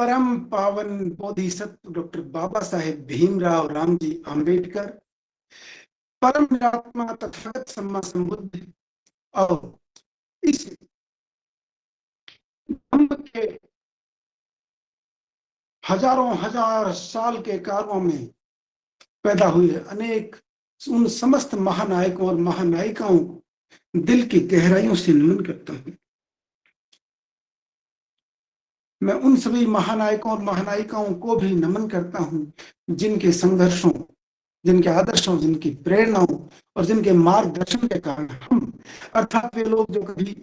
परम पावन बोधिसत्व डॉक्टर बाबा साहेब भीमराव रामजी आम्बेडकर, परम निरात्मा तथागत सम्मा संबुद्ध और इस धम्म के हजारों हजार साल के कार्यों में पैदा हुए अनेक उन समस्त महानायकों और महानायिकाओं को दिल की गहराइयों से नमन करता हूं। मैं उन सभी महानायकों और महानायिकाओं को भी नमन करता हूं जिनके संघर्षों, जिनके आदर्शों, जिनकी प्रेरणाओं और जिनके मार्गदर्शन के कारण हम, अर्थात वे लोग जो कभी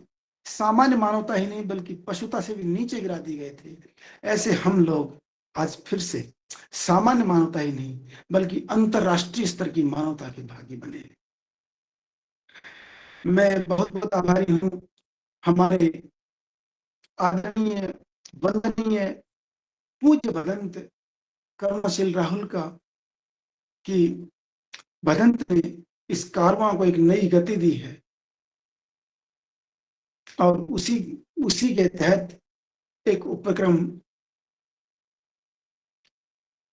सामान्य मानवता ही नहीं बल्कि पशुता से भी नीचे गिरा दिए गए थे, ऐसे हम लोग आज फिर से सामान्य मानवता ही नहीं बल्कि अंतरराष्ट्रीय स्तर की मानवता के भागी बने। मैं बहुत बहुत आभारी हूं हमारे आदरणीय वंदनीय पूज्य भदंत करुणाशील राहुल का, कि भदंत ने इस कारवां को एक नई गति दी है और उसी के तहत एक उपक्रम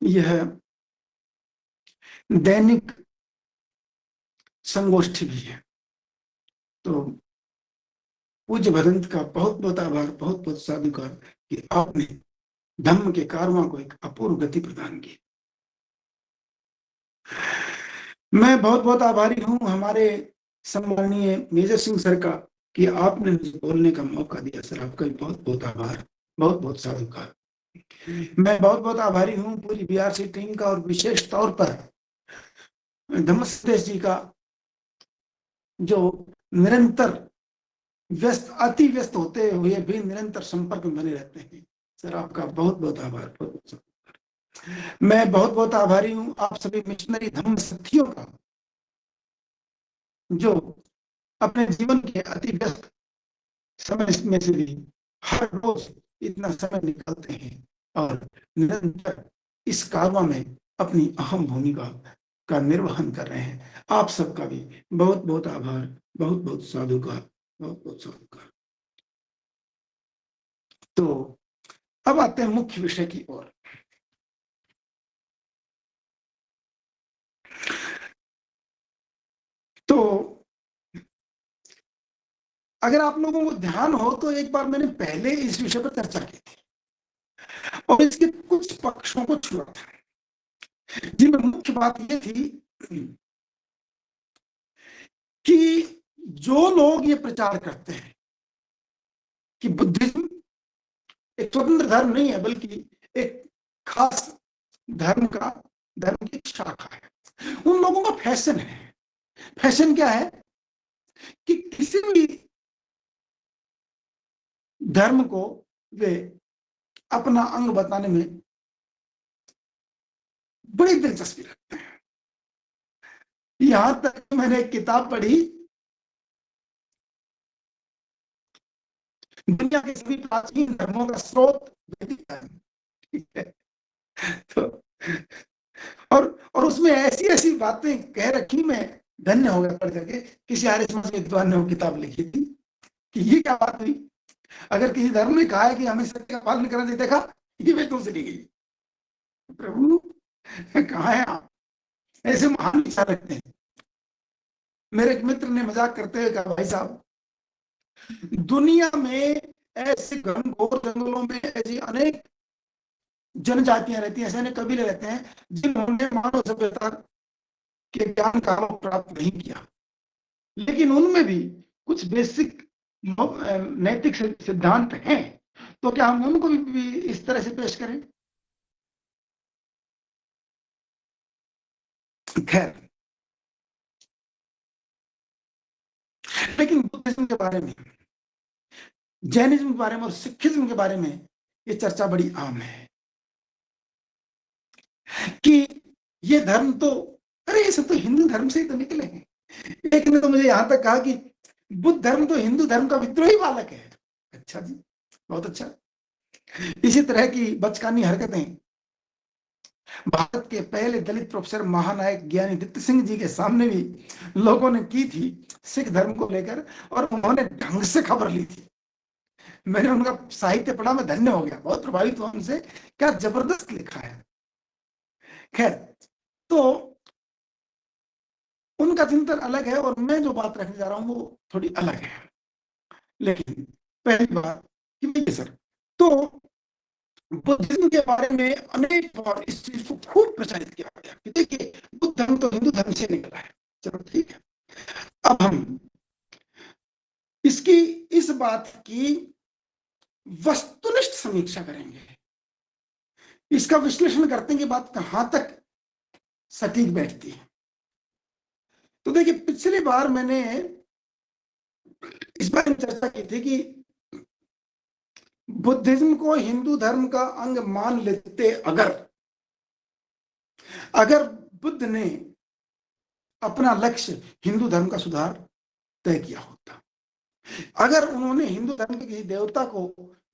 यह दैनिक संगोष्ठी भी है। तो पूज्य भदंत का बहुत बहुत आभार, बहुत बहुत साधुकार कि आपने धम्म के कारवां को एक अपूर्व गति प्रदान की। मैं बहुत बहुत आभारी हूं हमारे सम्माननीय मेजर सिंह सर का कि आपने मुझे बोलने का मौका दिया। सर आपका बहुत बहुत आभार, बहुत बहुत साधुकार। मैं बहुत बहुत आभारी हूं पूरी बीआरसी टीम का और विशेष तौर पर धम्म संदेश जी का, जो निरंतर अति व्यस्त होते हुए भी निरंतर संपर्क में बने रहते हैं। सर आपका बहुत बहुत आभार, बहुत बहुत आभार। मैं बहुत बहुत आभारी हूं आप सभी मिशनरी धम्म साथियों का, जो अपने जीवन के अति व्यस्त समय में से भी हर रोज इतना समय निकालते हैं और निरंतर इस कारवां में अपनी अहम भूमिका का निर्वहन कर रहे हैं। आप सबका भी बहुत बहुत आभार, बहुत बहुत साधुकार, बहुत बहुत साधुकार। तो अब आते हैं मुख्य विषय की ओर। तो अगर आप लोगों को ध्यान हो तो एक बार मैंने पहले इस विषय पर चर्चा की थी और इसके कुछ पक्षों को छुआ था, जिनमें मुख्य बात यह थी कि जो लोग ये प्रचार करते हैं कि बुद्धिज्म एक स्वतंत्र धर्म नहीं है बल्कि एक खास धर्म की शाखा है, उन लोगों का फैशन है। फैशन क्या है कि किसी भी धर्म को वे अपना अंग बताने में बड़ी दिलचस्पी रखते हैं। यहां तक मैंने एक किताब पढ़ी, दुनिया के सभी प्राचीन धर्मों का स्रोत वैदिक धर्म, ठीक है। तो और उसमें ऐसी ऐसी बातें कह रखी, मैं धन्य हो गया पढ़ करके। किसी आर्य समाज के विद्वान ने वो किताब लिखी थी कि ये क्या बात हुई, अगर किसी धर्म ने कहा है कि हमें सत्य का पालन करना नहीं, देखा ये वे तुमसे ली गई। प्रभु कहाँ है आप, ऐसे महान विचार रखते हैं। मेरे एक मित्र ने मजाक करते हुए कहा, भाई साहब दुनिया में ऐसे घनघोर जंगलों में ऐसी अनेक जनजातियां रहती हैं, ऐसे अनेक कबीले रहते हैं जिन्होंने मानव सभ्यता के ज्ञान का प्राप्त नहीं किया, लेकिन उनमें भी कुछ बेसिक नैतिक सिद्धांत हैं। तो क्या हम उनको भी इस तरह से पेश करें? खैर, लेकिन बुद्धिज्म के बारे में, जैनिज्म के बारे में और सिखिज्म के बारे में ये चर्चा बड़ी आम है कि ये धर्म तो, अरे ये सब तो हिंदू धर्म से ही तो निकले हैं। एक ने तो मुझे यहां तक कहा कि बुद्ध धर्म तो हिंदू धर्म का विद्रोही बालक है। अच्छा जी, बहुत अच्छा। इसी तरह की बचकानी हरकतें भारत के पहले दलित प्रोफेसर महानायक ज्ञानी दत्त सिंह जी के सामने भी लोगों ने की थी सिख धर्म को लेकर, और उन्होंने ढंग से खबर ली थी। मैंने उनका साहित्य पढ़ा, मैं धन्य हो गया, बहुत प्रभावित हुआ उनसे, क्या जबरदस्त लिखा है। खैर, तो उनका चिंतन अलग है और मैं जो बात रखने जा रहा हूं वो थोड़ी अलग है। लेकिन पहली बात कि देखिए सर, तो बुद्धिज्म के बारे में अनेक बार इस चीज को खूब प्रचारित किया गया कि देखिए बुद्ध धर्म तो हिंदू धर्म से निकला है। चलो ठीक है, अब हम इसकी इस बात की वस्तुनिष्ठ समीक्षा करेंगे, इसका विश्लेषण करते हैं कि बात कहां तक सटीक बैठती है। तो देखिए, पिछली बार मैंने इस बारे में चर्चा की थी कि बुद्धिज्म को हिंदू धर्म का अंग मान लेते अगर बुद्ध ने अपना लक्ष्य हिंदू धर्म का सुधार तय किया होता, अगर उन्होंने हिंदू धर्म के किसी देवता को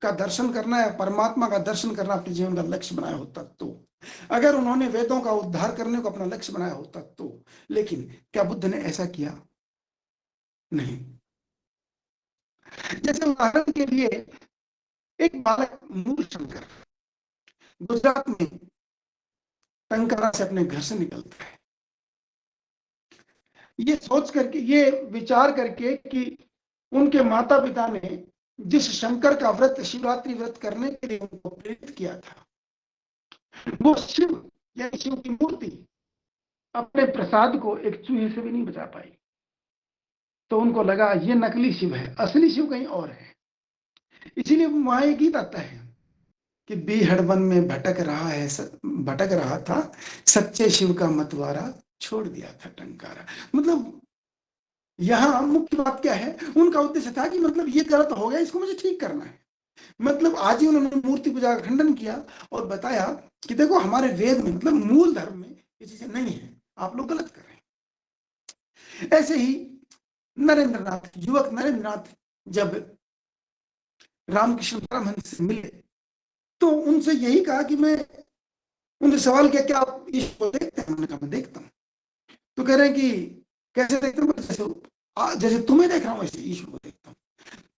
का दर्शन करना है, परमात्मा का दर्शन करना अपने जीवन का लक्ष्य बनाया होता, तो अगर उन्होंने वेदों का उद्धार करने को अपना लक्ष्य बनाया होता तो। लेकिन क्या बुद्ध ने ऐसा किया? नहीं। जैसे उदाहरण के लिए, एक बालक मूलशंकर गुजरात में टंकारा से अपने घर से निकलता है, ये सोच करके, ये विचार करके कि उनके माता पिता ने जिस शंकर का व्रत, शिवरात्रि व्रत करने के लिए उनको प्रेरित किया था, वो शिव या शिव की मूर्ति अपने प्रसाद को एक चूहे से भी नहीं बचा पाई। तो उनको लगा ये नकली शिव है, असली शिव कहीं और है। इसीलिए वहां एक गीत आता है कि बीहड़ वन में भटक रहा था, सच्चे शिव का मतवारा छोड़ दिया था टंकारा। मतलब यहां मुख्य बात क्या है, उनका उद्देश्य था कि मतलब ये गलत हो गया, इसको मुझे ठीक करना है। मतलब आज ही उन्होंने मूर्ति पूजा का खंडन किया और बताया कि देखो हमारे वेद में, मतलब मूल धर्म में ये चीजें नहीं है, आप लोग गलत कर रहे हैं। ऐसे ही नरेंद्रनाथ, युवक नरेंद्रनाथ जब रामकृष्ण परमहंस से मिले तो उनसे यही कहा कि मैं, उनसे सवाल किया क्या आप ईश्वर को देखते हैं? उन्होंने कहा मैं देखता हूं। तो कह रहे हैं कि कैसे देखते हो? जैसे तुम्हें देख रहा हूं वैसे ईश्वर को देखता हूं।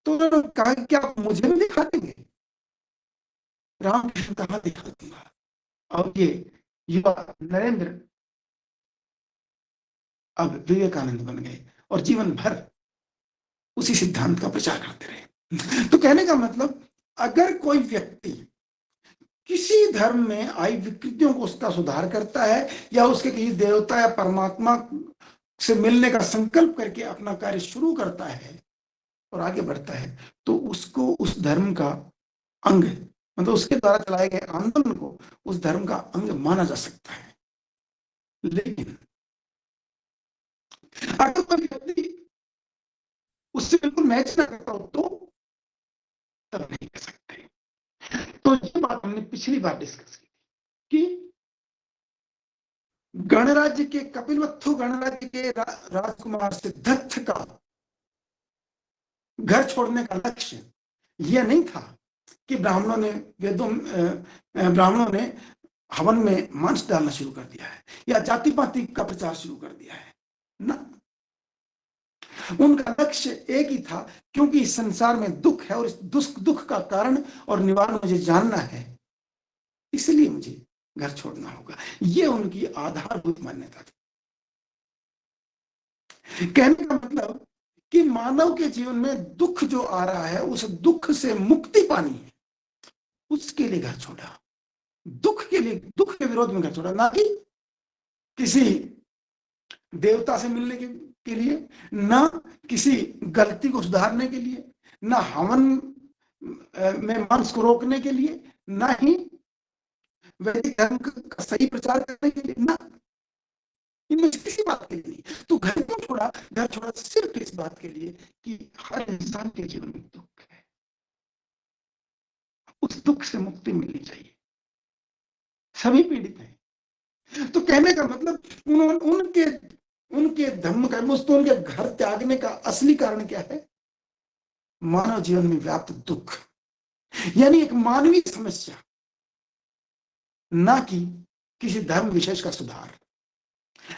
तो उन्होंने कहा क्या आप मुझे भी दिखा देंगे? रामकृष्ण कहा दिखा दूंगा। और ये युवा नरेंद्र अब विवेकानंद बन गए और जीवन भर उसी सिद्धांत का प्रचार करते रहे। तो कहने का मतलब, अगर कोई व्यक्ति किसी धर्म में आई विकृतियों को उसका सुधार करता है या उसके किसी देवता या परमात्मा से मिलने का संकल्प करके अपना कार्य शुरू करता है और आगे बढ़ता है, तो उसको उस धर्म का अंग, मतलब उसके द्वारा चलाए गए आंदोलन को उस धर्म का अंग माना जा सकता है। लेकिन अगर कोई व्यक्ति उससे बिल्कुल मैच ना करता हो तो तब नहीं कर सकते। तो ये बात हमने पिछली बार डिस्कस की कि गणराज्य के, कपिलवस्तु गणराज्य के राजकुमार सिद्धार्थ का घर छोड़ने का लक्ष्य यह नहीं था कि ब्राह्मणों ने हवन में मांस डालना शुरू कर दिया है या जाति पाति का प्रचार शुरू कर दिया है ना। उनका लक्ष्य एक ही था, क्योंकि इस संसार में दुख है और इस दुख का कारण और निवारण मुझे जानना है, इसलिए मुझे घर छोड़ना होगा। यह उनकी आधारभूत मान्यता थी। कहने का मतलब कि मानव के जीवन में दुख जो आ रहा है, उस दुख से मुक्ति पानी है, उसके लिए घर छोड़ा। दुख के लिए, दुख के विरोध में घर छोड़ा, ना कि किसी देवता से मिलने के लिए, ना किसी गलती को सुधारने के लिए, ना हवन में मांस को रोकने के लिए, ना ही वैदिक धर्म का सही प्रचार करने के लिए, ना इनमें किसी बात के लिए नहीं। तो घर क्यों छोड़ा? घर छोड़ा सिर्फ इस बात के लिए कि हर इंसान के जीवन में दुख है, उस दुख से मुक्ति मिलनी चाहिए, सभी पीड़ित हैं। तो कहने का मतलब, उनके धम्म का, तो उनके घर त्यागने का असली कारण क्या है? मानव जीवन में व्याप्त दुख, यानी एक मानवीय समस्या, ना कि किसी धर्म विशेष का सुधार,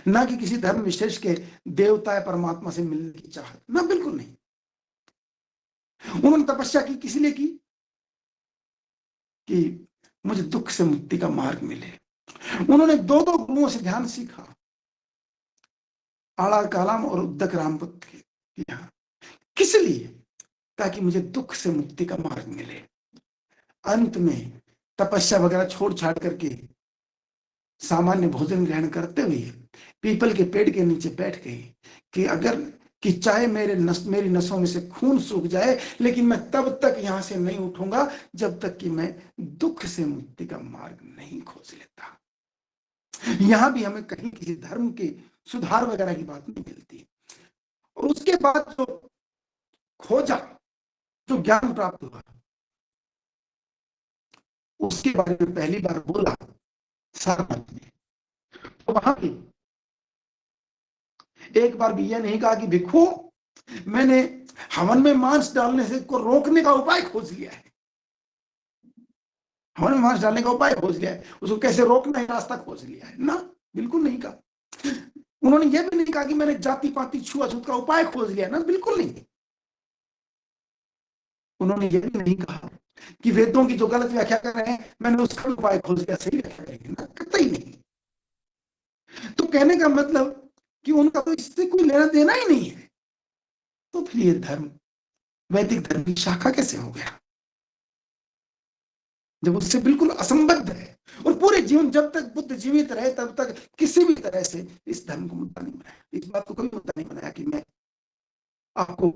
ना कि किसी धर्म विशेष के देवता या परमात्मा से मिलने की चाहत, ना, बिल्कुल नहीं। उन्होंने तपस्या की, किस लिए की? कि मुझे दुख से मुक्ति का मार्ग मिले। उन्होंने दो दो गुरुओं से ध्यान सीखा, आड़ा कालाम और उद्दक रामपुत्र के यहाँ। किस लिए? ताकि मुझे दुख से मुक्ति का मार्ग मिले। अंत में तपस्या वगैरह छोड़ छाड़ करके सामान्य भोजन ग्रहण करते हुए पीपल के पेड़ के नीचे बैठ गए कि अगर कि चाहे मेरी नसों में से खून सूख जाए, लेकिन मैं तब तक यहां से नहीं उठूंगा जब तक कि मैं दुख से मुक्ति का मार्ग नहीं खोज लेता। यहां भी हमें कहीं किसी धर्म के सुधार वगैरह की बात नहीं मिलती। और उसके बाद जो खोजा, जो ज्ञान प्राप्त हुआ, उसके बारे में पहली बार बोला सारनाथ में। तो वहां भी एक बार भी यह नहीं कहा कि भिक्षु मैंने हवन में मांस डालने से को रोकने का उपाय खोज लिया है, हवन में मांस डालने का उपाय खोज लिया है, उसको कैसे रोकना है रास्ता खोज लिया है ना, बिल्कुल नहीं कहा। उन्होंने यह भी नहीं कहा कि मैंने जाति पाति छुआछूत का उपाय खोज लिया, ना बिल्कुल नहीं। उन्होंने यह भी नहीं कहा कि वेदों की जो गलत व्याख्या कर रहे हैं मैंने उसका उपाय खोज लिया, सही व्याख्या करेंगे ना, कतई नहीं। तो कहने का मतलब कि उनका तो इससे कोई लेना देना ही नहीं है। तो फिर ये धर्म वैदिक धर्म की शाखा कैसे हो गया, जब उससे बिल्कुल असंबद्ध है। और पूरे जीवन जब तक बुद्ध जीवित रहे तब तक किसी भी तरह से इस धर्म को मुद्दा नहीं बनाया, इस बात को कभी मुद्दा नहीं बनाया कि मैं आपको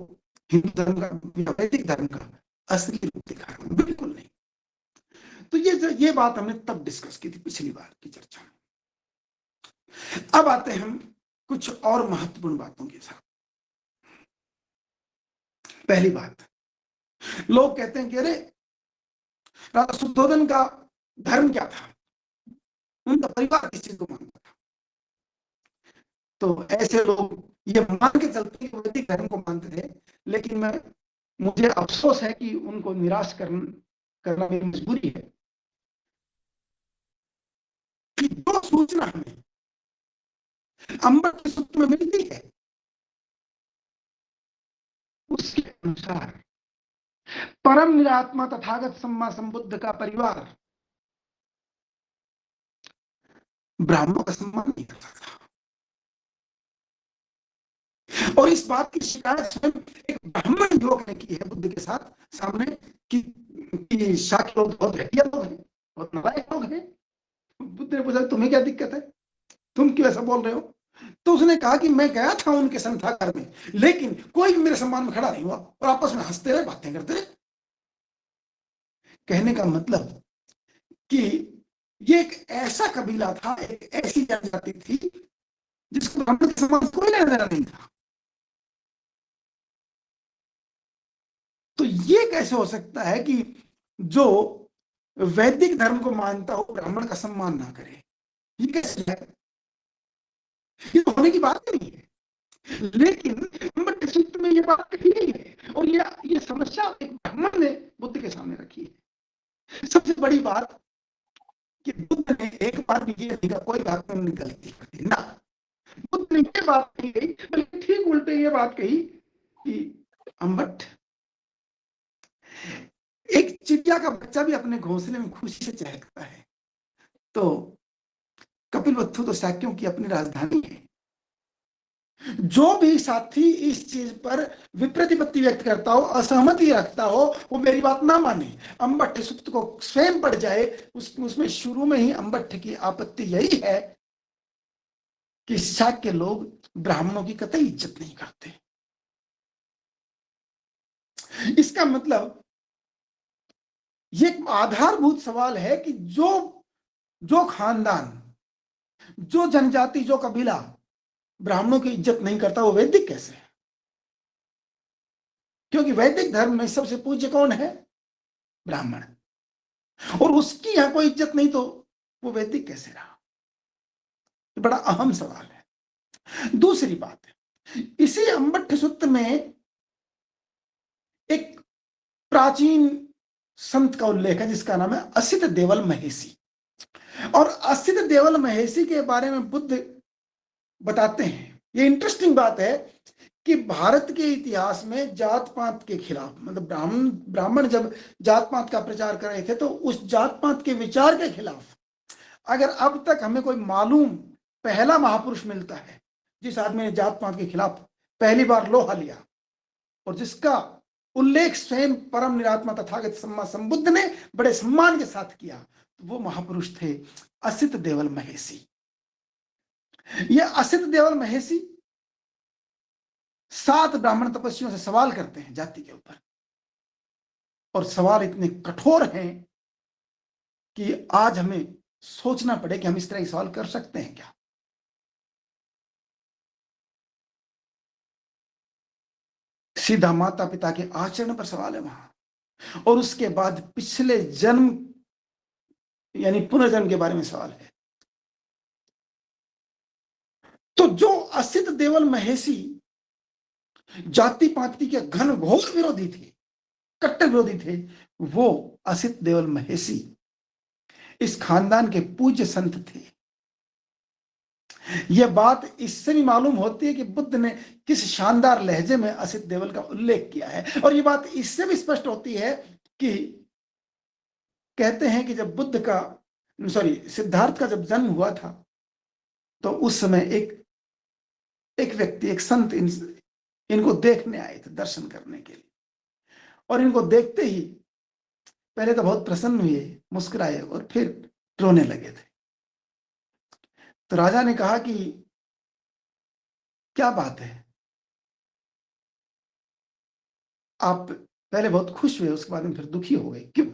हिंदू धर्म का या वैदिक धर्म का असली रूप दिखा रहा हूं, बिल्कुल नहीं। तो ये बात हमने तब डिस्कस की थी पिछली बार की चर्चा में। अब आते हैं हम कुछ और महत्वपूर्ण बातों के साथ। पहली बात, लोग कहते हैं कि अरे राजा शुद्धोधन का धर्म क्या था, उनका परिवार किस चीज को मानता था। तो ऐसे लोग ये मान के चलते हैं वैदिक धर्म को मानते थे, लेकिन मुझे अफसोस है कि उनको निराश करना मेरी मजबूरी है कि जो सूचना हमें अंबर के सूत्र में मिलती है उसके अनुसार परम निरात्मा तथागत सम्मा संबुद्ध का परिवार ब्राह्मणों का सम्मान नहीं करता था। और इस बात की शिकायत स्वयं एक ब्राह्मण युवक ने की है बुद्ध के साथ सामने कि शाक्य लोग बहुत घटिया लोग हैं, बहुत नालायक लोग हैं। बुद्ध ने पूछा तुम्हें क्या दिक्कत है, तुम क्यों ऐसा बोल रहे हो? तो उसने कहा कि मैं गया था उनके संथागार में, लेकिन कोई भी मेरे सम्मान में खड़ा नहीं हुआ और आपस में हंसते रहे, बातें करते रहे। कहने का मतलब कि ये एक ऐसा कबीला था, एक ऐसी जनजाति थी जिसको ब्राह्मण के सम्मान कोई लेना देना नहीं था। तो ये कैसे हो सकता है कि जो वैदिक धर्म को मानता हो ब्राह्मण का सम्मान ना करे? ये कैसे है? ये तो होने की बात ही नहीं है। लेकिन अंबर सूत्र में ये बात कही गई है और ये समस्या एक ब्राह्मण ने बुद्ध के सामने रखी है। सबसे बड़ी बात कि बुद्ध ने एक बार भी ये नहीं कहा कोई बात में गलती कर दी ना, बुद्ध ने ये बात नहीं कही, बल्कि ठीक उल्टे ये बात कही कि अम्बट, एक चिड़िया का बच्चा भी अपने घोंसले में खुशी से चहकता है, तो कपिलवस्तु तो शाक्यों की अपनी राजधानी है। जो भी साथी इस चीज पर विप्रतिपत्ति व्यक्त करता हो, असहमति रखता हो, वो मेरी बात ना माने, अम्बट्ठ सूक्त को स्वयं पढ़ जाए। उसमें शुरू में ही अम्बट्ठ की आपत्ति यही है कि शाक्य लोग ब्राह्मणों की कतई इज्जत नहीं करते। इसका मतलब ये आधारभूत सवाल है कि जो खानदान, जो जनजाति, जो कबीला ब्राह्मणों की इज्जत नहीं करता वो वैदिक कैसे है? क्योंकि वैदिक धर्म में सबसे पूज्य कौन है? ब्राह्मण। और उसकी यहां कोई इज्जत नहीं तो वो वैदिक कैसे रहा? बड़ा अहम सवाल है। दूसरी बात है, इसी अम्बट्ठ सूत्र में एक प्राचीन संत का उल्लेख है जिसका नाम है असित देवल महेशी। और असित देवल महेशी के बारे में बुद्ध बताते हैं, ये इंटरेस्टिंग बात है कि भारत के इतिहास में जात पात के खिलाफ, मतलब ब्राह्मण जब जात पात का प्रचार कर रहे थे तो उस जात पात के विचार के खिलाफ अगर अब तक हमें कोई मालूम पहला महापुरुष मिलता है जिस आदमी ने जात पात के खिलाफ पहली बार लोहा लिया और जिसका उल्लेख स्वयं परम निरात्मा तथागत सम्मा संबुद्ध ने बड़े सम्मान के साथ किया, तो वो महापुरुष थे असित देवल महेशी। ये असित देवल महेशी 7 ब्राह्मण तपस्वियों से सवाल करते हैं जाति के ऊपर, और सवाल इतने कठोर हैं कि आज हमें सोचना पड़े कि हम इस तरह के सवाल कर सकते हैं क्या। सीधा माता पिता के आचरण पर सवाल है वहां, और उसके बाद पिछले जन्म यानी पुनर्जन्म के बारे में सवाल है। तो जो असित देवल महेशी जाति पाति के घनघोर विरोधी थे, कट्टर विरोधी थे, वो असित देवल महेशी इस खानदान के पूज्य संत थे। यह बात इससे भी मालूम होती है कि बुद्ध ने किस शानदार लहजे में असित देवल का उल्लेख किया है, और यह बात इससे भी स्पष्ट होती है कि कहते हैं कि जब सिद्धार्थ का जब जन्म हुआ था तो उस समय एक व्यक्ति, एक संत इनको देखने आए थे, दर्शन करने के लिए, और इनको देखते ही पहले तो बहुत प्रसन्न हुए, मुस्कुराए और फिर रोने लगे थे। तो राजा ने कहा कि क्या बात है, आप पहले बहुत खुश हुए, उसके बाद में फिर दुखी हो गए, क्यों?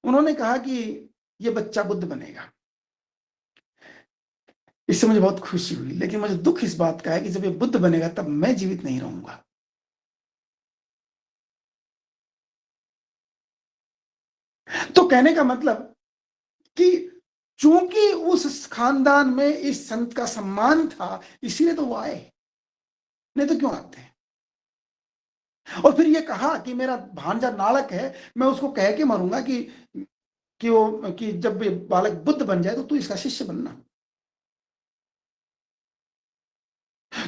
उन्होंने कहा कि ये बच्चा बुद्ध बनेगा, इससे मुझे बहुत खुशी हुई, लेकिन मुझे दुख इस बात का है कि जब ये बुद्ध बनेगा तब मैं जीवित नहीं रहूंगा। तो कहने का मतलब कि चूंकि उस खानदान में इस संत का सम्मान था इसीलिए तो वो आए, नहीं तो क्यों आते हैं। और फिर ये कहा कि मेरा भांजा नालक है, मैं उसको कह के मरूंगा कि जब ये बालक बुद्ध बन जाए तो तू इसका शिष्य बनना।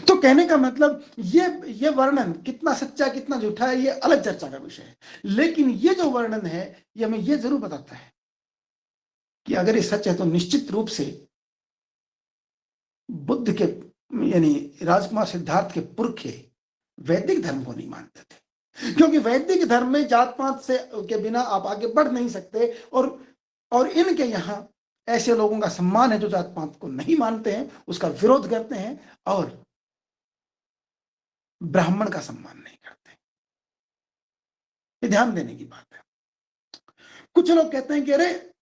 तो कहने का मतलब ये वर्णन कितना सच्चा कितना झूठा है ये अलग चर्चा का विषय है, लेकिन ये जो वर्णन है ये हमें ये जरूर बताता है कि अगर ये सच है तो निश्चित रूप से बुद्ध के यानी राजकुमार सिद्धार्थ के पुरखे वैदिक धर्म को नहीं मानते थे, क्योंकि वैदिक धर्म में जात पात से के बिना आप आगे बढ़ नहीं सकते, और इनके यहाँ ऐसे लोगों का सम्मान है जो जात पात को नहीं मानते हैं, उसका विरोध करते हैं और ब्राह्मण का सम्मान नहीं करते। ये ध्यान देने की बात है। कुछ लोग कहते हैं कि अरे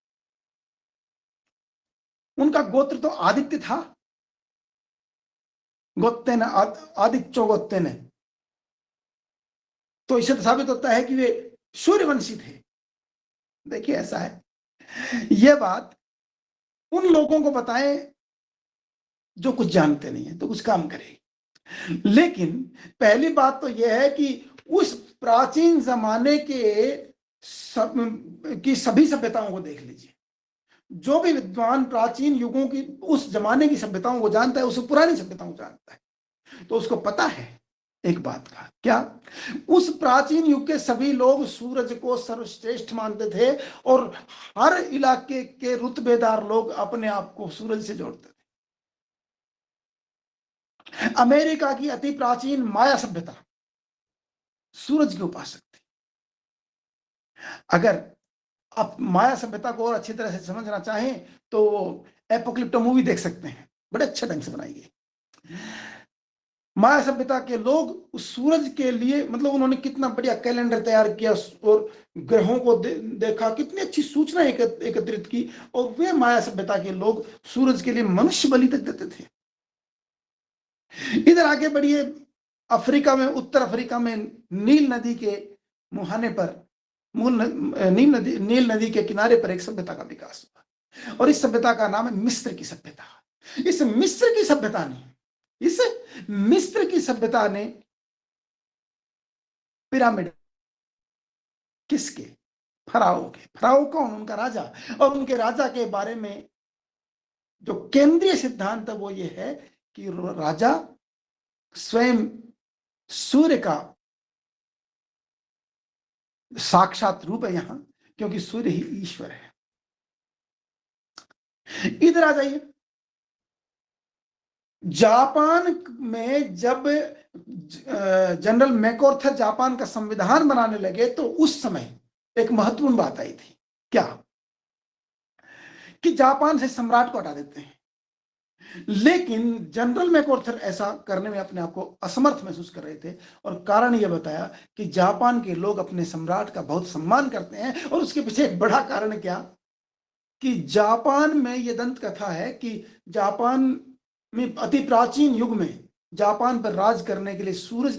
उनका गोत्र तो आदित्य था, गोत्तेन आदित्यो गोत्तेन, तो इससे तो साबित होता है कि वे सूर्यवंशी थे। देखिए ऐसा है, यह बात उन लोगों को बताएं जो कुछ जानते नहीं है तो कुछ काम करेगी। लेकिन पहली बात तो यह है कि उस प्राचीन जमाने की सभी सभ्यताओं को देख लीजिए। जो भी विद्वान प्राचीन युगों की उस जमाने की सभ्यताओं को जानता है उसे पुरानी सभ्यताओं को जानता है, तो उसको पता है एक बात का, क्या? उस प्राचीन युग के सभी लोग सूरज को सर्वश्रेष्ठ मानते थे और हर इलाके के रुतबेदार लोग अपने आप को सूरज से जोड़ते थे। अमेरिका की अति प्राचीन माया सभ्यता सूरज के उपासक थी। अगर आप माया सभ्यता को और अच्छी तरह से समझना चाहें तो एपोक्लिप्टो मूवी देख सकते हैं, बड़े अच्छे ढंग से बनाई गई। माया सभ्यता के लोग उस सूरज के लिए, मतलब उन्होंने कितना बढ़िया कैलेंडर तैयार किया और ग्रहों को देखा, कितनी अच्छी सूचना एकत्रित की, और वे माया सभ्यता के लोग सूरज के लिए मनुष्य बलि तक देते थे। इधर आगे बढ़िए, अफ्रीका में, उत्तर अफ्रीका में नील नदी के मुहाने पर, नील नदी के किनारे पर एक सभ्यता का विकास हुआ, और इस सभ्यता का नाम है मिस्र की सभ्यता। इस मिस्र की सभ्यता ने पिरामिड किसके? फराओ कौन? उनका राजा। और उनके राजा के बारे में जो केंद्रीय सिद्धांत है वो ये है कि राजा स्वयं सूर्य का साक्षात रूप है यहां, क्योंकि सूर्य ही ईश्वर है। इधर आ जाइए। जापान में जब जनरल मैकआर्थर जापान का संविधान बनाने लगे तो उस समय एक महत्वपूर्ण बात आई थी। क्या? कि जापान से सम्राट को हटा देते हैं। लेकिन जनरल मैकआर्थर ऐसा करने में अपने आप को असमर्थ महसूस कर रहे थे, और कारण यह बताया कि जापान के लोग अपने सम्राट का बहुत सम्मान करते हैं, और उसके पीछे एक बड़ा कारण क्या, कि जापान में यह दंत कथा है कि जापान में अति प्राचीन युग में जापान पर राज करने के लिए सूरज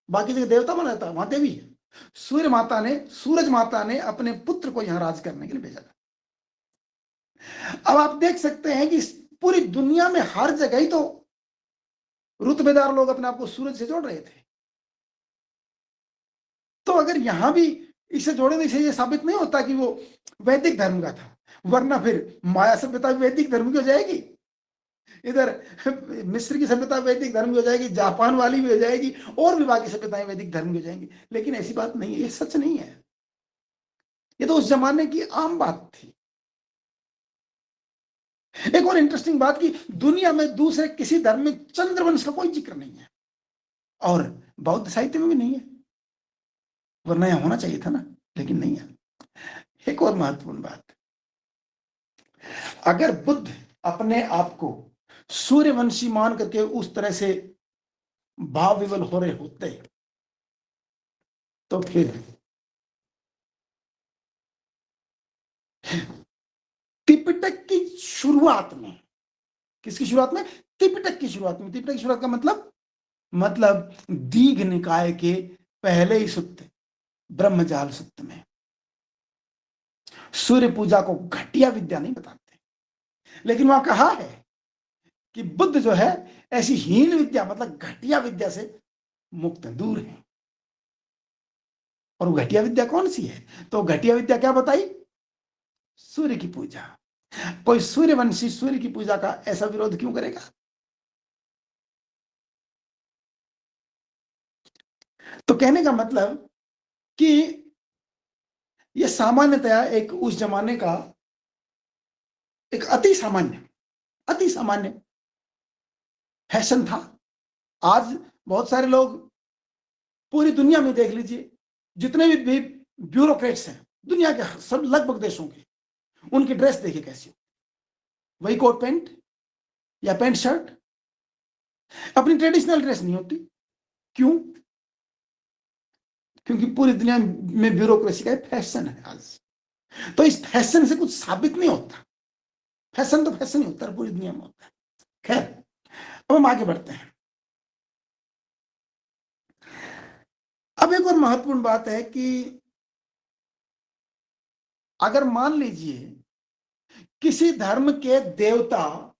बाकी जगह देवता बना था, वहां देवी है, सूरज माता ने अपने पुत्र को यहां राज करने के लिए भेजा था। अब आप देख सकते हैं कि पूरी दुनिया में हर जगह ही तो रुतबेदार लोग अपने आप को सूरज से जोड़ रहे थे। तो अगर यहां भी इसे जोड़ने से यह साबित नहीं होता कि वो वैदिक धर्म का था, वरना फिर माया सभ्यता भी वैदिक धर्म की हो जाएगी, इधर मिस्र की सभ्यता वैदिक धर्म की हो जाएगी, जापान वाली भी हो जाएगी, और भी बाकी सभ्यताएं वैदिक धर्म की हो जाएंगी। लेकिन ऐसी बात नहीं है, ये सच नहीं है। ये तो उस जमाने की आम बात थी। एक और इंटरेस्टिंग बात की दुनिया में दूसरे किसी धर्म में चंद्रवंश का कोई जिक्र नहीं है, और बौद्ध साहित्य में भी नहीं है, वरना यह होना चाहिए था ना, लेकिन नहीं है। एक और महत्वपूर्ण बात, अगर बुद्ध अपने आप को सूर्यवंशी मान करके उस तरह से भाव विवल हो रहे होते तो फिर त्रिपिटक की शुरुआत में, किसकी शुरुआत में? त्रिपिटक की शुरुआत में। त्रिपिटक की शुरुआत का मतलब दीघ निकाय के पहले ही सूक्त ब्रह्मजाल सूक्त में सूर्य पूजा को घटिया विद्या नहीं बताते, लेकिन वहां कहा है कि बुद्ध जो है ऐसी हीन विद्या मतलब घटिया विद्या से मुक्त दूर है। और वो घटिया विद्या कौन सी है? तो घटिया विद्या क्या बताई? सूर्य की पूजा। कोई सूर्यवंशी सूर्य की पूजा का ऐसा विरोध क्यों करेगा? तो कहने का मतलब कि यह सामान्यतया एक उस जमाने का एक अति सामान्य फैशन था। आज बहुत सारे लोग पूरी दुनिया में देख लीजिए, जितने भी ब्यूरोक्रेट्स हैं दुनिया के सब लगभग देशों के, उनकी ड्रेस देखिए कैसी, वही कोट पैंट या पैंट शर्ट, अपनी ट्रेडिशनल ड्रेस नहीं होती। क्यों? क्योंकि पूरी दुनिया में ब्यूरोक्रेसी का फैशन है आज। तो इस फैशन से कुछ साबित नहीं होता, फैशन तो फैशन ही होता है, पूरी दुनिया में होता है। खैर, अब हम आगे बढ़ते हैं। अब एक और महत्वपूर्ण बात है कि अगर मान लीजिए किसी धर्म के देवता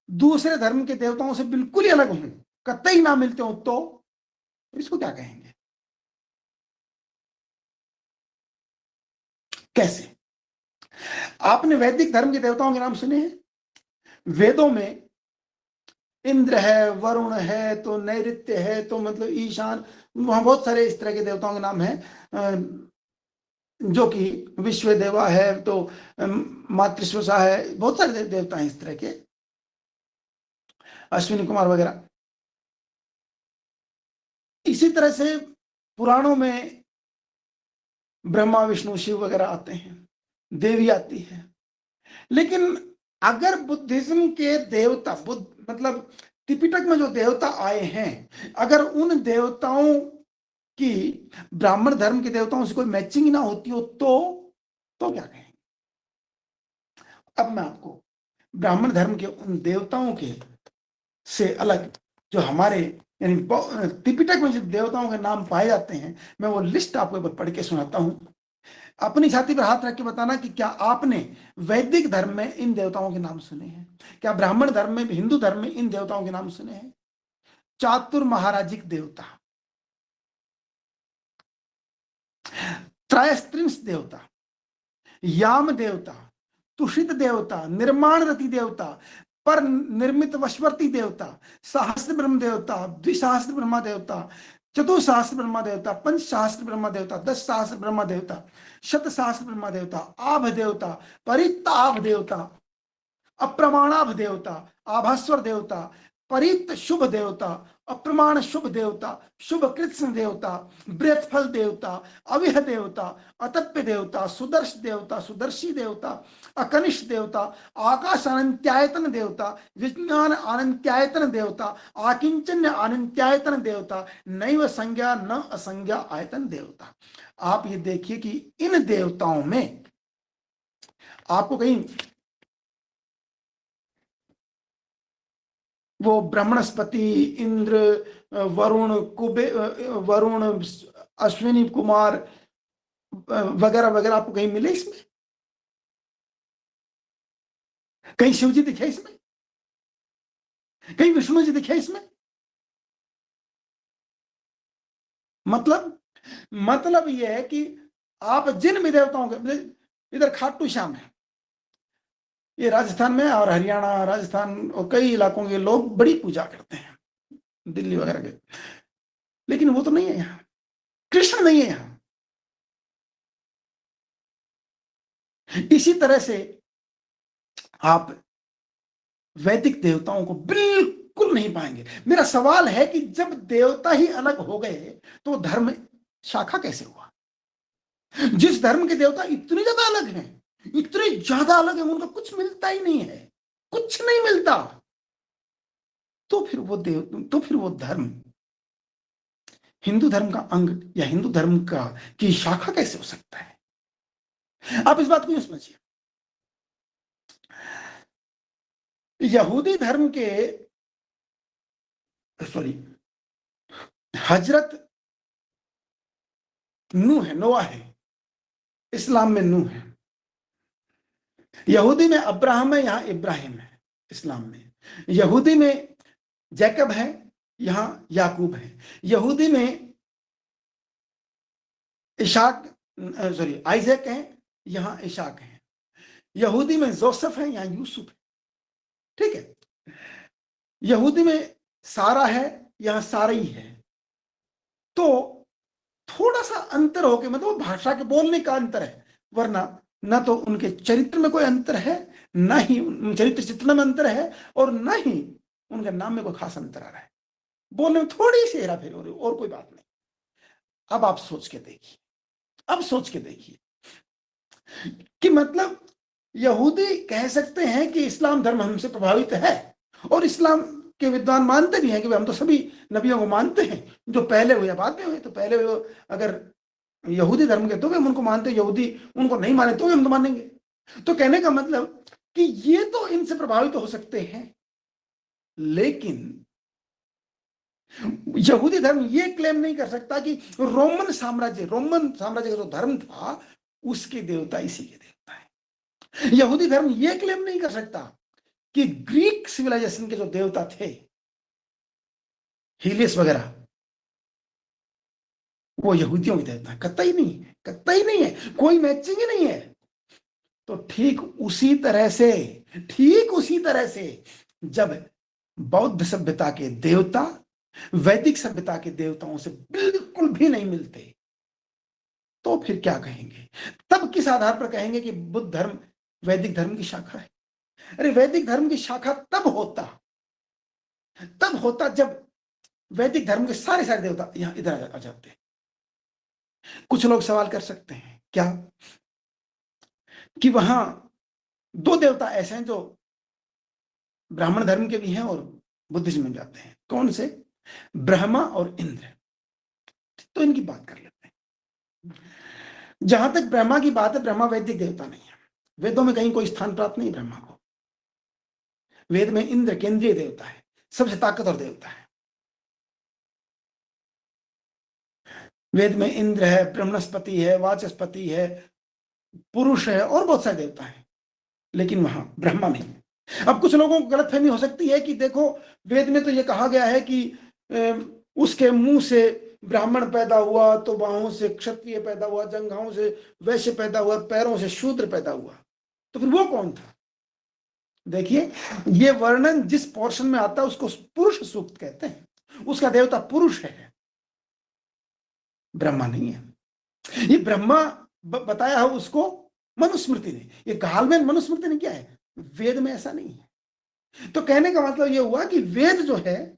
दूसरे धर्म के देवताओं से बिल्कुल ही अलग हों, कतई ना मिलते हो, तो इसको क्या कहेंगे? कैसे? आपने वैदिक धर्म के देवताओं के नाम सुने हैं? वेदों में इंद्र है, वरुण है, तो नैऋत्य है, तो मतलब ईशान, वहां बहुत सारे इस तरह के देवताओं के नाम हैं, जो कि विश्व देवा है, तो मातृस्वसा है, बहुत सारे देवता हैं इस तरह के, अश्विनी कुमार वगैरह। इसी तरह से पुराणों में ब्रह्मा विष्णु शिव वगैरह आते हैं, देवी आती है। लेकिन अगर बुद्धिज्म के देवता, बुद्ध मतलब त्रिपिटक में जो देवता आए हैं, अगर उन देवताओं की ब्राह्मण धर्म के देवताओं से कोई मैचिंग ना होती हो, तो क्या कहेंगे? अब मैं आपको ब्राह्मण धर्म के उन देवताओं के से अलग जो हमारे यानी त्रिपिटक में जो देवताओं के नाम पाए जाते हैं, मैं वो लिस्ट आपको पढ़ के सुनाता हूं। अपनी छाती पर हाथ रख के बताना कि क्या आपने वैदिक धर्म में इन देवताओं के नाम सुने हैं? क्या ब्राह्मण धर्म में, हिंदू धर्म में इन देवताओं के नाम सुने हैं? चातुर महाराजिक देवता, त्रयस्त्रिंश देवता, याम देवता, तुषित देवता, निर्माण रति देवता, पर निर्मित वशवर्ती देवता, सहस्त्र ब्रह्म देवता, द्विसहस्त्र ब्रह्मा देवता, चतुसहस्त्र ब्रह्मा देवता, पंचसहस्त्र ब्रह्मा देवता, 10 सहस्त्र ब्रह्मा देवता, शत सहस्त्र ब्रह्मा देवता, आभ देवता, परिताभ देवता, अप्रमाणाभ देवता, आभास्वर देवता, परित शुभ देवता, अप्रमाण शुभ देवता, शुभ कृष्ण देवता, ब्रेतफल देवता, अविह देवता, अतप्य देवता, सुदर्श देवता, सुदर्शी देवता, अकनिष्ठ देवता, आकाश अनंत्यायतन देवता, विज्ञान अनंत्यायतन देवता, आकिंचन्य अनंत्यायतन देवता, नैव संज्ञा न असंज्ञा आयतन देवता। आप ये देखिए कि इन देवताओं में आपको कहीं वो ब्रह्मणस्पति, इंद्र, वरुण, वरुण, अश्विनी कुमार वगैरह वगैरह आपको कहीं मिले इसमें? कहीं शिव जी दिखे इसमें? कहीं विष्णु जी दिखे इसमें? मतलब यह है कि आप जिन भी देवताओं के, इधर खाटू श्याम है, ये राजस्थान में और हरियाणा, राजस्थान और कई इलाकों के लोग बड़ी पूजा करते हैं, दिल्ली वगैरह के, लेकिन वो तो नहीं है यहां, कृष्ण नहीं है यहां। इसी तरह से आप वैदिक देवताओं को बिल्कुल नहीं पाएंगे। मेरा सवाल है कि जब देवता ही अलग हो गए तो धर्म शाखा कैसे हुआ? जिस धर्म के देवता इतने ज्यादा अलग हैं, इतने ज्यादा अलग है, उनका कुछ मिलता ही नहीं है, कुछ नहीं मिलता, तो फिर वो धर्म हिंदू धर्म का अंग या हिंदू धर्म का की शाखा कैसे हो सकता है? आप इस बात को समझिए। यहूदी धर्म के, सॉरी, हजरत नूह है, नोआ है, इस्लाम में नूह है, यहूदी में अब्राहम है, यहां इब्राहिम है, इस्लाम में यहूदी में जैकब है, यहां याकूब है, यहूदी में इशाक, सॉरी, आइजैक है, यहां इशाक है, यहूदी में जोसेफ है, यहां यूसुफ है, ठीक है, यहूदी में सारा है, यहां सारई है। तो थोड़ा सा अंतर हो गया, मतलब भाषा के बोलने का अंतर है, वरना ना तो उनके चरित्र में कोई अंतर है, ना ही चरित्र चित्रण में अंतर है, और ना ही उनके नाम में कोई खास अंतर आ रहा है, बोलने में थोड़ी सी हेरा फेरी हो रही, और कोई बात नहीं। अब आप सोच के देखिए, अब सोच के देखिए कि मतलब यहूदी कह सकते हैं कि इस्लाम धर्म हमसे प्रभावित है, और इस्लाम के विद्वान मानते भी हैं कि हम तो सभी नबियों को मानते हैं, जो पहले हुए या बाद में हुए, तो पहले अगर यहूदी धर्म के तो भी हम उनको मानते हैं, यहूदी उनको नहीं माने तो भी हम तो मानेंगे। तो कहने का मतलब कि ये तो इनसे प्रभावित हो सकते हैं, लेकिन यहूदी धर्म ये क्लेम नहीं कर सकता कि रोमन साम्राज्य का जो धर्म था उसके देवता इसी के देवता है। यहूदी धर्म ये क्लेम नहीं कर सकता कि ग्रीक सिविलाइजेशन के जो देवता थे, हीलियस वगैरह, वो यहूदियों के देवता है। कतई नहीं है, कतई नहीं है, कोई मैचिंग ही नहीं है। तो ठीक उसी तरह से जब बौद्ध सभ्यता के देवता वैदिक सभ्यता के देवताओं से बिल्कुल भी नहीं मिलते, तो फिर क्या कहेंगे? तब किस आधार पर कहेंगे कि बुद्ध धर्म वैदिक धर्म की शाखा है? अरे वैदिक धर्म की शाखा तब होता जब वैदिक धर्म के सारे देवता यहां इधर आ जाते हैं। कुछ लोग सवाल कर सकते हैं क्या कि वहां दो देवता ऐसे हैं जो ब्राह्मण धर्म के भी हैं और बुद्धिज्म में जाते हैं? कौन से? ब्रह्मा और इंद्र। तो इनकी बात कर लेते हैं। जहां तक ब्रह्मा की बात है, ब्रह्मा वैदिक देवता नहीं है, वेदों में कहीं कोई स्थान प्राप्त नहीं ब्रह्मा को। वेद में इंद्र केंद्रीय देवता है, सबसे ताकतवर देवता है। वेद में इंद्र है, ब्रह्मस्पति है, वाचस्पति है, पुरुष है, और बहुत सारे देवता हैं, लेकिन वहां ब्रह्मा नहीं है। अब कुछ लोगों को गलतफहमी हो सकती है कि देखो वेद में तो ये कहा गया है कि उसके मुंह से ब्राह्मण पैदा हुआ, तो बाहों से क्षत्रिय पैदा हुआ, जंघाओं से वैश्य पैदा हुआ, पैरों से शूद्र पैदा हुआ, तो फिर वो कौन था? देखिए, ये वर्णन जिस पोर्शन में आता है उसको पुरुष सूक्त कहते हैं। उसका देवता पुरुष है, ब्रह्मा नहीं है। ये ब्रह्मा बताया है उसको मनुस्मृति ने। ये घालमेल मनुस्मृति ने क्या है, वेद में ऐसा नहीं है। तो कहने का मतलब ये हुआ कि वेद जो है,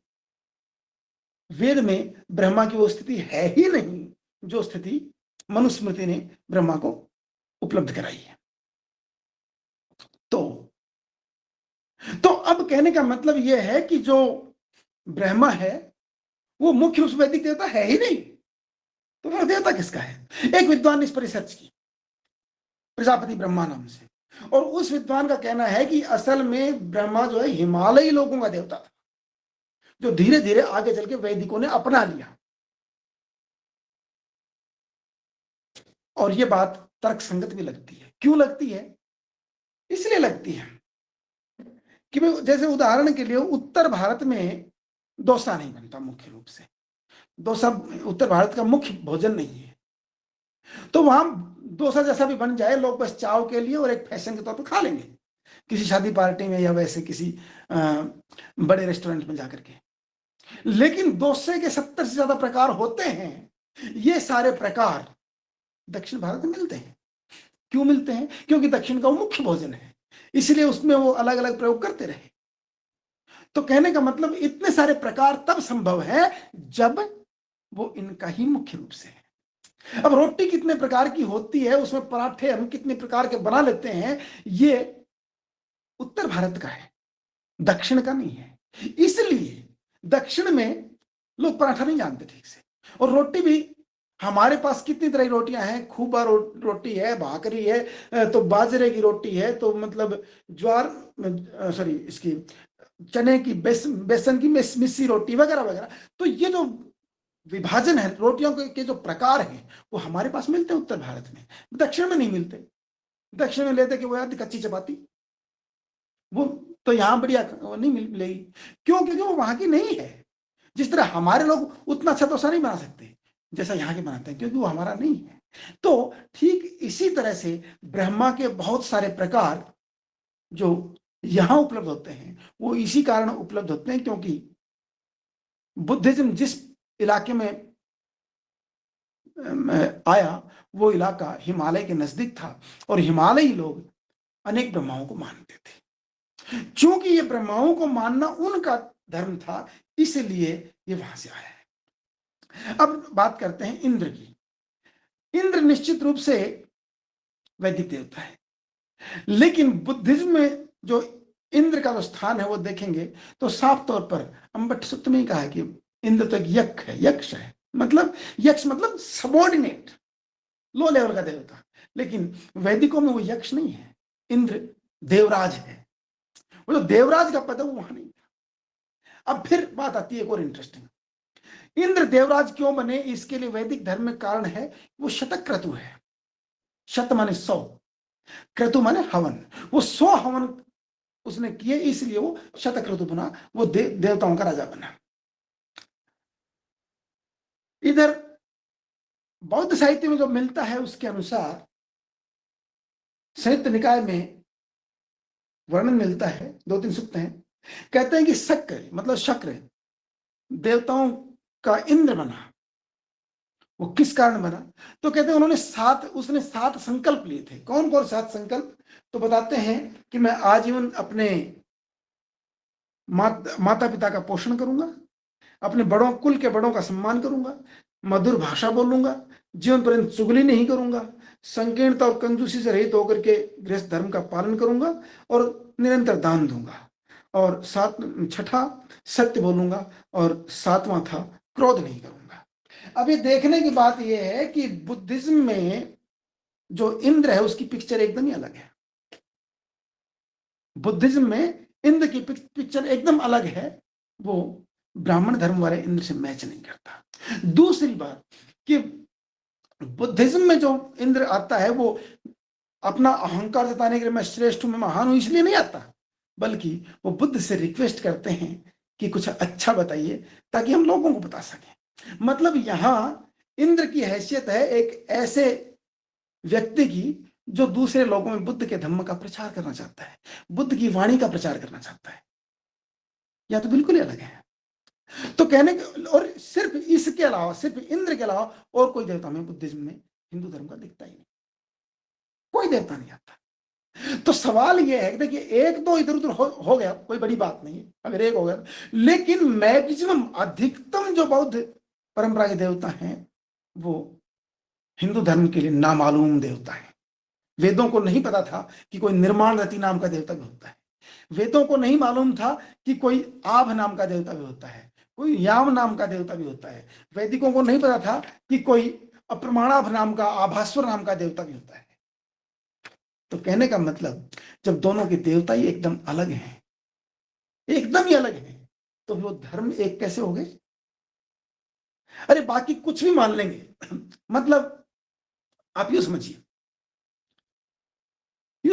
वेद में ब्रह्मा की वो स्थिति है ही नहीं जो स्थिति मनुस्मृति ने ब्रह्मा को उपलब्ध कराई है। तो अब कहने का मतलब यह है कि जो ब्रह्मा है वो मुख्य रूप से वैदिक देवता है ही नहीं, तो वो देवता किसका है? एक विद्वान ने इस पर रिसर्च की, प्रजापति ब्रह्मा नाम से, और उस विद्वान का कहना है कि असल में ब्रह्मा जो है हिमालयी लोगों का देवता था, जो धीरे धीरे आगे चल के वैदिकों ने अपना लिया। और ये बात तर्क संगत भी लगती है। क्यों लगती है? इसलिए लगती है कि जैसे उदाहरण के लिए उत्तर भारत में डोसा नहीं बनता मुख्य रूप से, डोसा उत्तर भारत का मुख्य भोजन नहीं है, तो वहां डोसा जैसा भी बन जाए लोग बस चाव के लिए और एक फैशन के तौर पर खा लेंगे, किसी शादी पार्टी में या वैसे किसी बड़े रेस्टोरेंट में जाकर के। लेकिन डोसे के 70 से ज्यादा प्रकार होते हैं। ये सारे प्रकार दक्षिण भारत में मिलते हैं। क्यों मिलते हैं? क्योंकि दक्षिण का वो मुख्य भोजन है, इसलिए उसमें वो अलग अलग प्रयोग करते रहे। तो कहने का मतलब इतने सारे प्रकार तब संभव है जब वो इनका ही मुख्य रूप से है। अब रोटी कितने प्रकार की होती है, उसमें पराठे हम कितने प्रकार के बना लेते हैं, ये उत्तर भारत का है, दक्षिण का नहीं है। इसलिए दक्षिण में लोग पराठा नहीं जानते ठीक से। और रोटी भी हमारे पास कितनी तरह की रोटियां हैं, खूबा रोटी है, भाकरी है, तो बाजरे की रोटी है, तो मतलब ज्वार सॉरी इसकी चने की बेसन की मिस्सी रोटी वगैरह वगैरह। तो ये जो विभाजन है रोटियों के जो प्रकार हैं वो हमारे पास मिलते हैं उत्तर भारत में, दक्षिण में नहीं मिलते। दक्षिण में लेते कि वो यार कच्ची चपाती, वो तो यहाँ बढ़िया नहीं मिलेगी। क्यों? क्योंकि वो वहां की नहीं है। जिस तरह हमारे लोग उतना अच्छा डोसा नहीं बना सकते जैसा यहाँ के बनाते हैं, क्योंकि वो हमारा नहीं है। तो ठीक इसी तरह से ब्रह्मा के बहुत सारे प्रकार जो यहां उपलब्ध होते हैं वो इसी कारण उपलब्ध होते हैं क्योंकि बुद्धिज्म जिस इलाके में आया वो इलाका हिमालय के नजदीक था, और हिमालयी लोग अनेक ब्रह्माओं को मानते थे। क्योंकि ये ब्रह्माओं को मानना उनका धर्म था, इसलिए ये वहां से आया है। अब बात करते हैं इंद्र की। इंद्र निश्चित रूप से वैदिक देवता है, लेकिन बुद्धिज्म में जो इंद्र का जो स्थान है वो देखेंगे तो साफ तौर पर अंबट सूत्र में ही कहा है कि इंद्र तो एक यक्ष है, यक्ष है, मतलब यक्ष मतलब सबॉर्डिनेट, लो लेवल का देवता। लेकिन वैदिकों में वो यक्ष नहीं है, इंद्र देवराज है। वो जो देवराज का पद है वो वहां नहीं था। अब फिर बात आती है एक और इंटरेस्टिंग, इंद्र देवराज क्यों बने? इसके लिए वैदिक धर्म में कारण है, वो शतक क्रतु है। शत माने 100, क्रतु माने हवन। वो 100 हवन उसने किए, इसलिए वो शतक क्रतु बना, वो देवताओं का राजा बना। इधर बौद्ध साहित्य में जो मिलता है उसके अनुसार संयुक्त निकाय में वर्णन मिलता है, 2-3 सूक्त हैं, कहते हैं कि शक्र मतलब शक्र देवताओं का इंद्र बना। वो किस कारण बना? तो कहते हैं उसने 7 संकल्प लिए थे। कौन कौन 7 संकल्प? तो बताते हैं कि मैं आजीवन अपने माता पिता का पोषण करूंगा, अपने बड़ों कुल के बड़ों का सम्मान करूंगा, मधुर भाषा बोलूंगा, जीवन पर्यंत चुगली नहीं करूंगा, संकीर्णता और कंजूसी से रहित होकर के गृहस्थ धर्म का पालन करूंगा और निरंतर दान दूंगा। और 6ठा सत्य बोलूंगा, और 7वां था क्रोध नहीं करूंगा। अब ये देखने की बात यह है कि बुद्धिज्म में जो इंद्र है उसकी पिक्चर एकदम ही अलग है। बुद्धिज्म में इंद्र की पिक्चर एकदम अलग है, वो ब्राह्मण धर्म वाले इंद्र से मैच नहीं करता। दूसरी बात कि बुद्धिज्म में जो इंद्र आता है वो अपना अहंकार जताने के लिए मैं श्रेष्ठ हूं, मैं महान हूं, इसलिए नहीं आता, बल्कि वो बुद्ध से रिक्वेस्ट करते हैं कि कुछ अच्छा बताइए ताकि हम लोगों को बता सकें। मतलब यहां इंद्र की हैसियत है एक ऐसे व्यक्ति की जो दूसरे लोगों में बुद्ध के धम्म का प्रचार करना चाहता है, बुद्ध की वाणी का प्रचार करना चाहता है, या तो बिल्कुल ही अलग है। तो कहने के, और सिर्फ इसके अलावा, सिर्फ इंद्र के अलावा और कोई देवता में बुद्धिज्म में, हिंदू धर्म का दिखता ही नहीं, कोई देवता नहीं आता। तो सवाल यह है कि देखिए, एक दो इधर उधर हो गया, कोई बड़ी बात नहीं अगर एक हो गया, लेकिन मैक्सिमम, अधिकतम जो बौद्ध परंपरा के देवता हैं वो हिंदू धर्म के लिए नामालूम देवता है। वेदों को नहीं पता था कि कोई निर्माण रति नाम का देवता भी होता है, वेदों को नहीं मालूम था कि कोई आभ नाम का देवता भी होता है, कोई याम नाम का देवता भी होता है, वैदिकों को नहीं पता था कि कोई अप्रमाणाभ नाम का, आभास्वर नाम का देवता भी होता है। तो कहने का मतलब, जब दोनों के देवता ही एकदम अलग हैं, एकदम ही अलग हैं, तो वो धर्म एक कैसे हो गए? अरे बाकी कुछ भी मान लेंगे, मतलब आप यूं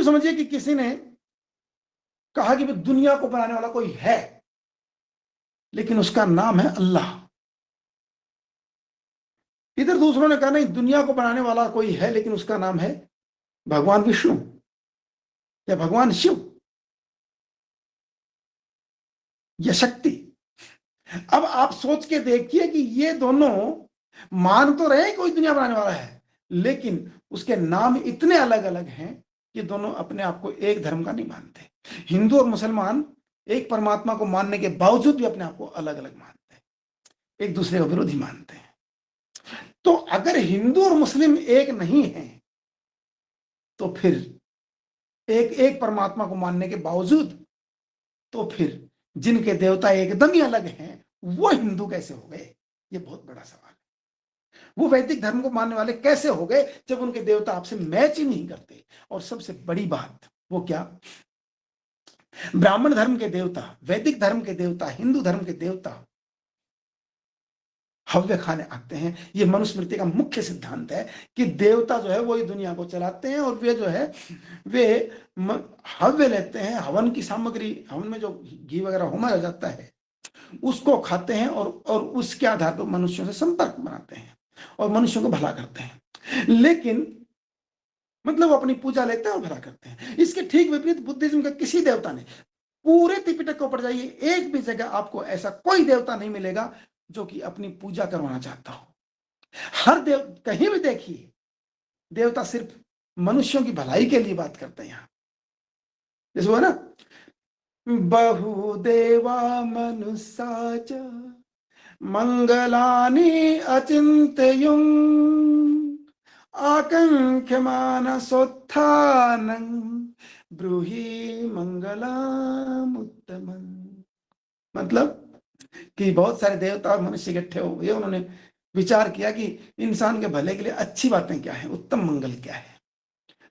समझिए कि किसी ने कहा कि दुनिया को बनाने वाला कोई है, लेकिन उसका नाम है अल्लाह। इधर दूसरों ने कहा नहीं, दुनिया को बनाने वाला कोई है, लेकिन उसका नाम है भगवान विष्णु या भगवान शिव या शक्ति। अब आप सोच के देखिए कि ये दोनों मान तो रहे कोई दुनिया बनाने वाला है, लेकिन उसके नाम इतने अलग अलग हैं कि दोनों अपने आप को एक धर्म का नहीं मानते। हिंदू और मुसलमान एक परमात्मा को मानने के बावजूद भी अपने आप को अलग अलग मानते हैं, एक दूसरे को विरोधी मानते हैं। तो अगर हिंदू और मुस्लिम एक नहीं है, तो फिर एक एक परमात्मा को मानने के बावजूद, तो फिर जिनके देवता एकदम ही अलग हैं वो हिंदू कैसे हो गए? ये बहुत बड़ा सवाल है। वो वैदिक धर्म को मानने वाले कैसे हो गए जब उनके देवता आपसे मैच ही नहीं करते? और सबसे बड़ी बात वो क्या, ब्राह्मण धर्म के देवता, वैदिक धर्म के देवता, हिंदू धर्म के देवता हव्य खाने आते हैं। ये मनुस्मृति का मुख्य सिद्धांत है कि देवता जो है वो ही दुनिया को चलाते हैं, और वे जो है वे हव्य लेते हैं, हवन की सामग्री, हवन में जो घी वगैरह होमा जाता है उसको खाते हैं, और उसके आधार पर मनुष्यों से संपर्क बनाते हैं और मनुष्यों को भला करते हैं। लेकिन मतलब अपनी पूजा लेते हैं और भला करते हैं। इसके ठीक विपरीत बुद्धिज्म का किसी देवता ने, पूरे त्रिपिटक के ऊपर जाइए, एक भी जगह आपको ऐसा कोई देवता नहीं मिलेगा जो कि अपनी पूजा करवाना चाहता हो। हर कहीं भी देखिए, देवता सिर्फ मनुष्यों की भलाई के लिए बात करते हैं। यहां जैसे वो ना, बहुदेवा मनुष्याच मंगलानि अचिंतयुं आकांक्षमानसोत्थानं ब्रूहि मंगलामुत्तमं। मतलब कि बहुत सारे देवता और मनुष्य इकट्ठे हो गए, उन्होंने विचार किया कि इंसान के भले के लिए अच्छी बातें क्या है, उत्तम मंगल क्या है।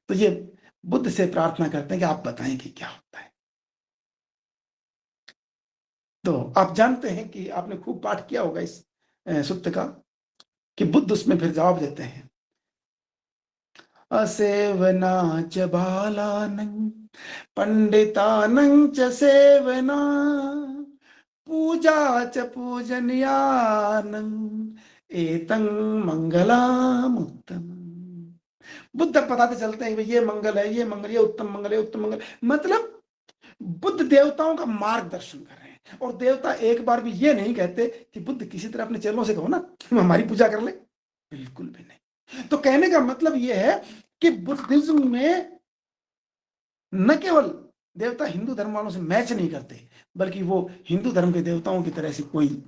तो ये बुद्ध से प्रार्थना करते हैं कि आप बताएं कि क्या होता है। तो आप जानते हैं कि आपने खूब पाठ किया होगा इस सुत्त का, कि बुद्ध उसमें फिर जवाब देते हैं, असेवना च बालानं पंडितानं च सेवना पूजा च पूजनीयानं एतं मंगलामुत्तम। बुद्ध बताते चलते हैं ये मंगल है, ये मंगल, ये उत्तम मंगल है, उत्तम मंगल। मतलब बुद्ध देवताओं का मार्गदर्शन कर रहे हैं, और देवता एक बार भी ये नहीं कहते कि बुद्ध किसी तरह अपने चेलों से कहो ना हमारी पूजा कर ले, बिल्कुल भी नहीं। तो कहने का मतलब ये है कि बुद्धिज्म में न केवल देवता हिंदू धर्म वालों से मैच नहीं करते, बल्कि वो हिंदू धर्म के देवताओं की तरह से कोई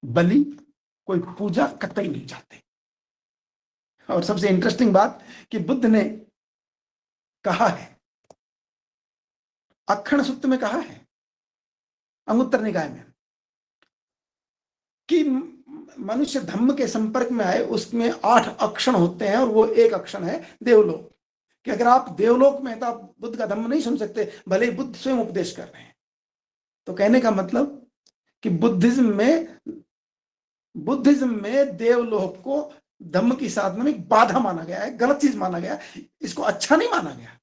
बलि, कोई पूजा कतई नहीं चाहते। और सबसे इंटरेस्टिंग बात कि बुद्ध ने कहा है, अक्षण सूक्त में कहा है, अंगुत्तर निकाय में, कि मनुष्य धम्म के संपर्क में आए उसमें 8 अक्षण होते हैं, और वो एक अक्षण है देवलोक। कि अगर आप देवलोक में, तो आप बुद्ध का धम्म नहीं सुन सकते, भले ही बुद्ध स्वयं उपदेश कर रहे हैं। तो कहने का मतलब कि बुद्धिज्म में देवलोक को धम्म की साधना में बाधा माना गया है, गलत चीज माना गया, इसको अच्छा नहीं माना गया।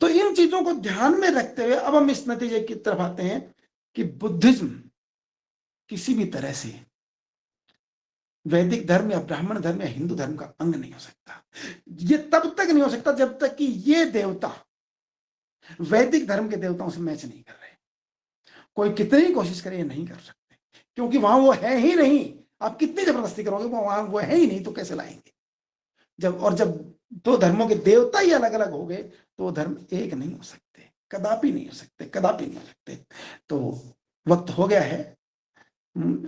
तो इन चीजों को ध्यान में रखते हुए अब हम इस नतीजे की तरफ आते हैं कि बुद्धिज्म किसी भी तरह से वैदिक धर्म या ब्राह्मण धर्म या हिंदू धर्म का अंग नहीं हो सकता। ये तब तक नहीं हो सकता जब तक कि ये देवता वैदिक धर्म के देवताओं से मैच नहीं कर रहे। कोई कितनी ही कोशिश करे, ये नहीं कर सकते, क्योंकि वहां वो है ही नहीं। आप कितनी जबरदस्ती करोगे, वो वहां वो है ही नहीं, तो कैसे लाएंगे? जब दो धर्मों के देवता ही अलग अलग हो गए, तो वो धर्म एक नहीं हो सकते, कदापि नहीं हो सकते, कदापि नहीं हो सकते। तो वक्त हो गया है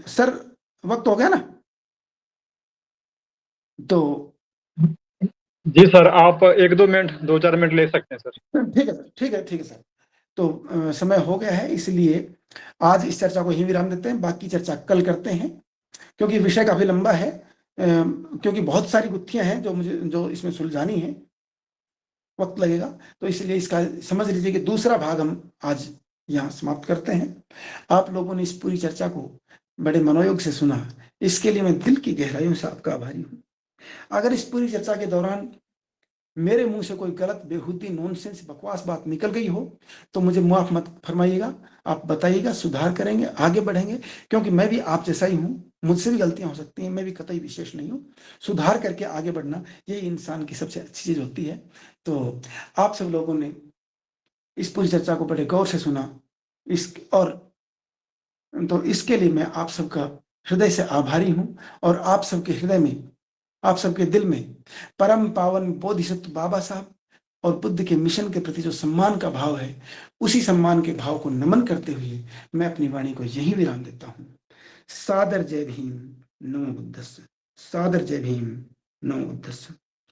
सर, वक्त हो गया ना? तो जी सर, आप 1-2 मिनट, 2-4 मिनट ले सकते हैं सर। ठीक है सर, ठीक है, ठीक है सर। तो समय हो गया है, इसलिए आज इस चर्चा को यहीं विराम देते हैं, बाकी चर्चा कल करते हैं, क्योंकि विषय काफी लंबा है, क्योंकि बहुत सारी गुत्थियां हैं जो इसमें सुलझानी है, वक्त लगेगा। तो इसलिए इसका समझ लीजिए कि दूसरा भाग हम आज यहाँ समाप्त करते हैं। आप लोगों ने इस पूरी चर्चा को बड़े मनोयोग से सुना, इसके लिए मैं दिल की गहराइयों से आपका आभारी हूँ। अगर इस पूरी चर्चा के दौरान मेरे मुंह से कोई गलत, बेहुदी, नॉनसेंस, बकवास बात निकल गई हो, तो मुझे माफ मत फरमाइएगा, आप बताइएगा, सुधार करेंगे, आगे बढ़ेंगे, क्योंकि मैं भी आप जैसा ही हूँ, मुझसे भी गलतियां हो सकती हैं, मैं भी कतई विशेष नहीं हूँ। सुधार करके आगे बढ़ना, यही इंसान की सबसे अच्छी चीज होती है। तो आप सब लोगों ने इस पूरी चर्चा को बड़े गौर से सुना, और तो इसके लिए मैं आप सबका हृदय से आभारी हूँ। और आप सबके हृदय में, आप सबके दिल में परम पावन बोधिसत्व बाबा साहब और बुद्ध के मिशन के प्रति जो सम्मान का भाव है, उसी सम्मान के भाव को नमन करते हुए मैं अपनी वाणी को यही विराम देता हूँ। सादर जय भीम, नमो बुद्धस्स। सादर जय भीम, नमो बुद्धस्स।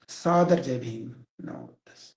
सादर जय भीम, नमो बुद्धस्स।